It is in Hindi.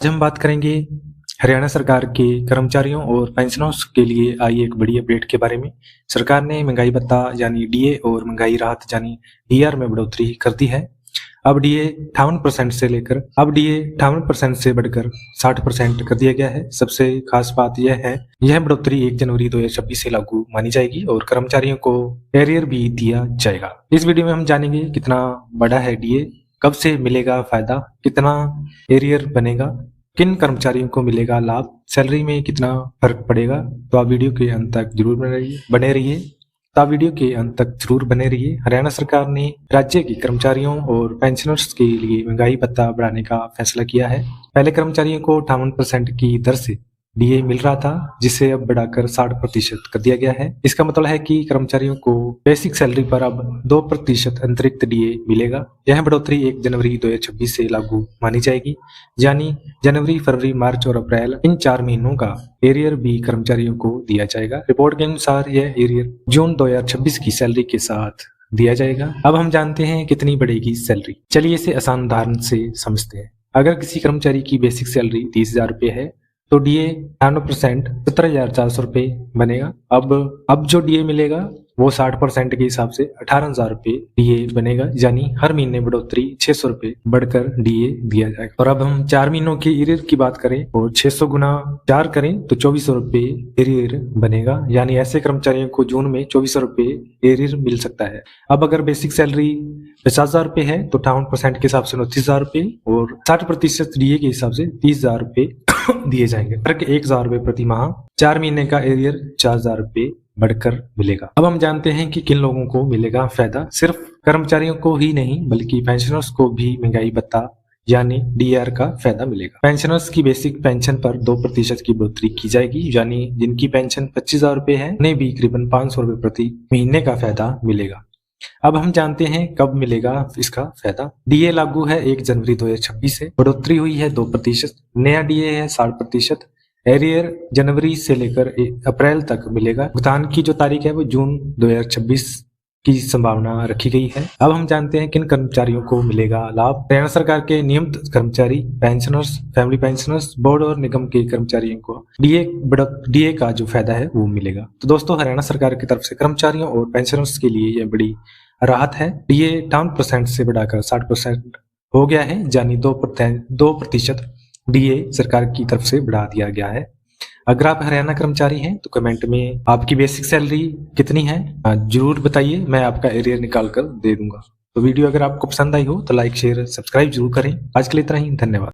आज हम बात करेंगे हरियाणा सरकार के कर्मचारियों और पेंशनर्स के लिए आई एक बड़ी अपडेट के बारे में। सरकार ने महंगाई भत्ता यानी डीए और महंगाई राहत यानी डीआर में बढ़ोतरी कर दी है। अब डीए 58% से बढ़कर 60% कर दिया गया है। सबसे खास बात यह बढ़ोतरी 1 जनवरी 2026 से लागू मानी जाएगी और कर्मचारियों को एरियर भी दिया जाएगा। इस वीडियो में हम जानेंगे कितना बड़ा है डीए, कब से मिलेगा फायदा, कितना एरियर बनेगा, किन कर्मचारियों को मिलेगा लाभ, सैलरी में कितना फर्क पड़ेगा। तो आप वीडियो के अंत तक जरूर बने रहिए। हरियाणा सरकार ने राज्य के कर्मचारियों और पेंशनर्स के लिए महंगाई भत्ता बढ़ाने का फैसला किया है। पहले कर्मचारियों को 58% की दर से डीए मिल रहा था, जिसे अब बढ़ाकर 60% कर दिया गया है। इसका मतलब है कि कर्मचारियों को बेसिक सैलरी पर अब 2% अतिरिक्त डीए मिलेगा। यह बढ़ोतरी 1 जनवरी 2026 से लागू मानी जाएगी, यानी जनवरी, फरवरी, मार्च और अप्रैल इन 4 महीनों का एरियर भी कर्मचारियों को दिया जाएगा। रिपोर्ट के अनुसार यह एरियर जून 2026 की सैलरी के साथ दिया जाएगा। अब हम जानते हैं कितनी बढ़ेगी सैलरी। चलिए इसे आसान उदाहरण से समझते हैं। अगर किसी कर्मचारी की बेसिक सैलरी 30,000 रुपये है तो डीए 98% 17,400 रुपये बनेगा। अब जो डीए मिलेगा वो 60% के हिसाब से 18,000 रुपये डीए बनेगा, यानी हर महीने बढ़ोतरी 600 रुपये बढ़कर डीए दिया जाएगा। और अब हम 4 महीनों के एरियर की बात करें और 600 गुना 4 करें तो 2400 रुपये एरियर बनेगा, यानी ऐसे कर्मचारियों को जून में 2400 रुपये एरियर मिल सकता है। अब अगर बेसिक सैलरी 50,000 रुपये है तो 58% के हिसाब से 29,000 रुपये और 60% डीए के हिसाब से 30,000 रुपये दिए जाएंगे। 1,000 रुपये प्रति माह, 4 महीने का एरियर 4,000 रुपये बढ़कर मिलेगा। अब हम जानते हैं कि किन लोगों को मिलेगा फायदा। सिर्फ कर्मचारियों को ही नहीं बल्कि पेंशनर्स को भी महंगाई भत्ता यानी डीआर का फायदा मिलेगा। पेंशनर्स की बेसिक पेंशन पर 2% की बढ़ोतरी की जाएगी, यानी जिनकी पेंशन 25,000 रुपये है उन्हें भी करीबन 500 रुपये प्रति महीने का फायदा मिलेगा। अब हम जानते हैं कब मिलेगा इसका फायदा। डीए लागू है 1 जनवरी 2026 से, बढ़ोतरी हुई है 2%, नया डीए है 60%, एरियर जनवरी से लेकर अप्रैल तक मिलेगा। भुगतान की जो तारीख है वो जून 2026 की संभावना रखी गई है। अब हम जानते हैं किन कर्मचारियों को मिलेगा लाभ। हरियाणा सरकार के नियमित कर्मचारी, पेंशनर्स, फैमिली पेंशनर्स, बोर्ड और निगम के कर्मचारियों को डीए का जो फायदा है वो मिलेगा। तो दोस्तों, हरियाणा सरकार की तरफ से कर्मचारियों और पेंशनर्स के लिए यह बड़ी राहत है। डीए 58% से बढ़ाकर 60% हो गया है, यानी 2% डीए सरकार की तरफ से बढ़ा दिया गया है। अगर आप हरियाणा कर्मचारी हैं तो कमेंट में आपकी बेसिक सैलरी कितनी है जरूर बताइए, मैं आपका एरियर निकाल कर दे दूंगा। तो वीडियो अगर आपको पसंद आई हो तो लाइक, शेयर, सब्सक्राइब जरूर करें। आज के लिए इतना ही, धन्यवाद।